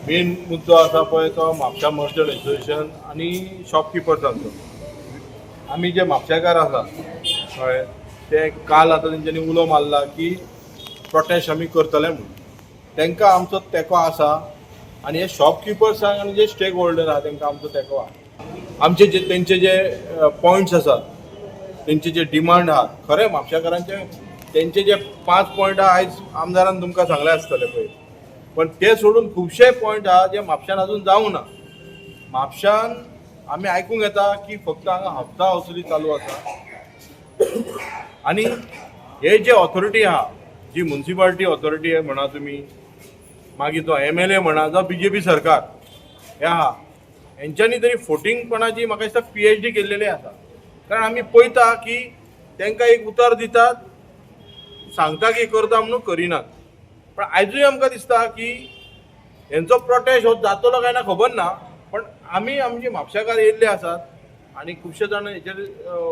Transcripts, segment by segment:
Main मुद्दो आसा पळय तो म्हापसा मर्चंट एसोसिएशन आनी शॉपकिपर्सांचो. आमी जे म्हापशेकार आसा कळ्ळें ते काल आतां तेंच्यांनी उलो मारला की प्रोटेस्ट आमी करतले म्हणून. तांकां आमचो तेंको आसा आनी हे शॉपकिपर्सांक आनी जे स्टेक होल्डर आहा तांकां आमचो तेंको आहा. आमचे जे तेंचे जे पॉयंट्स आसात, तेंचे जे डिमांड आहा, खरें म्हापशेकारांचे तेंचे जे 5 पॉयंट आहा आयज आमदारान तुमकां सांगले आसतले पळय, पण ते सोडून खुबशे पॉयंट आहा जे म्हापशान अजून जावंक ना. म्हापशान आमी आयकूंक येता की फक्त हांगा हप्ता वसुली चालू आसा आनी हे जे ऑथॉरिटी आहा, जी म्युनिसिपालिटी ऑथॉरिटी म्हणा तुमी, मागीर तो MLA म्हणा जो BJP सरकार हे आहा, हेंच्यांनी तरी फोटिंगपणाची म्हाका दिसता PhD केल्लेली आसा. कारण आमी पळयता की तांकां एक उतर दितात, सांगता की करता म्हणून करिनात. पण आयजूय आमकां दिसता की हेंचो प्रोटेस्ट हो जातलो काय ना खबर ना, पण आमी आमचे म्हापशेकार येयल्ले आसात आनी खुबशे जाण हेचेर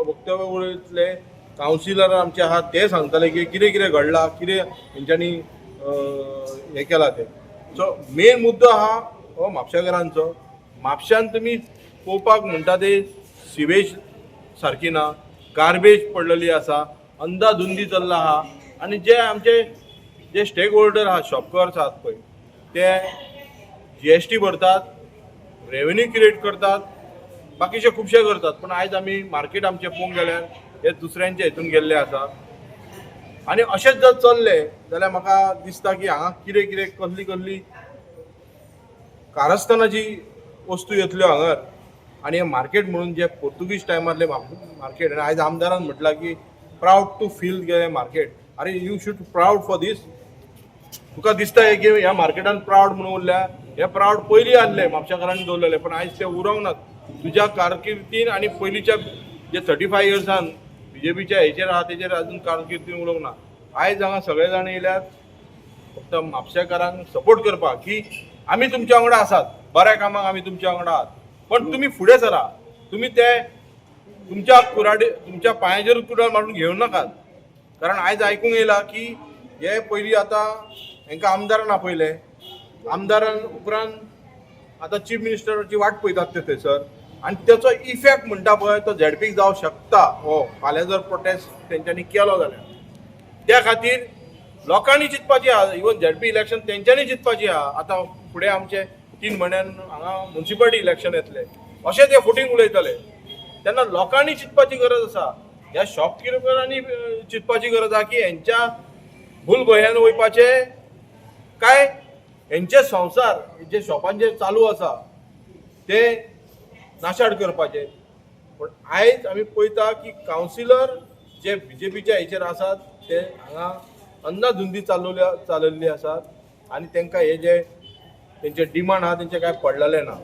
वक्तव्य उलयतले. कावन्सिलर आमचे आहात ते सांगतले की कितें कितें घडलां, कितें हेंच्यांनी हें केलां तें. सो मेन मुद्दो आहा हो म्हापशेकारांचो. म्हापशान तुमी पळोवपाक म्हणटा ते सिवेज सारकी ना, गार्बेज पडलेली आसा, अंधाधुंदी चल्ला आहा आनी जे आमचे जे स्टेक होल्डर आहात, शॉपकर्स आहात पळय, ते GST भरतात, रेव्हेन्यू क्रिएट करतात, बाकीचे खुबशे करतात. पण आयज आमी मार्केट आमचें पळोवंक गेल्यार हे दुसऱ्यांच्या हितून गेल्ले आसा आनी अशेंच जर चल्ले जाल्यार म्हाका दिसता की हांगा कितें कितें कसली कसली कारस्थानाची वस्तू येतल्यो हांगर. आनी हे मार्केट म्हणून जे पोर्तुगीज टायमारले मार्केट, आनी आयज आमदारान म्हटलां की प्राऊड टू फील हे मार्केट. अरे यू शूड प्राऊड फॉर दीस. तुका दिसता की ह्या मार्केटान प्राऊड म्हणून उरल्या? हे प्राऊड पयलीं आहले म्हापशेकारांनी दवरलेले, पण आयज ते उरोंक नात. तुज्या कारकिर्दीन आनी पयलींच्या जे 35 इयर्सान BJPच्या हेचेर आहा तेचेर अजून कारकिर्दीन उलोवंक ना. आयज हांगा सगळे जाण येयल्यात फक्त म्हापशेकारांक सपोर्ट करपाक की आमी तुमच्या वांगडा आसात, बऱ्या कामाक आमी तुमच्या वांगडा आहात, पण तुमी फुडें सरा. तुमी ते तुमच्या पांयाचेर कुडाळ मारून घेवं नाकात. कारण आयज आयकूंक येयला की हे पयलीं आतां हांकां आमदारान आपयले, आमदारान उपरांत आतां चीफ मिनिस्टराची वाट पळयतात ते थंयसर, आनी ताचो इफेक्ट म्हणटा पळय तो ZPक जावं शकता. हो फाल्यां जर प्रोटेस्ट तेंच्यांनी केलो जाल्यार त्या खातीर लोकांनी चिंतपाची आहा. इवन ZP इलेक्शन तेंच्यांनी चिंतपाची आहा. आतां फुडें आमचे 3 म्हयन्यान हांगा म्युनिसिपालिटी इलेक्शन येतले, अशें ते फुटींग उलयतले, तेन्ना लोकांनी चिंतपाची गरज आसा. ह्या शॉपकिपरांनी चिंतपाची गरज आहा की हेंच्या भूलभयान वयपाचे काय हेंचे संवसार जे शॉपांचे चालू आसा ते नाशाड करपाचे. पण आयज आमी पळयता की कावन्सिलर जे BJPच्या हेचेर आसात ते हांगा अंधाधुंदी चालयल्ली आसात आनी तांकां हे जे तेंचे डिमांड आहा तेंचे कांय पडलेले ना.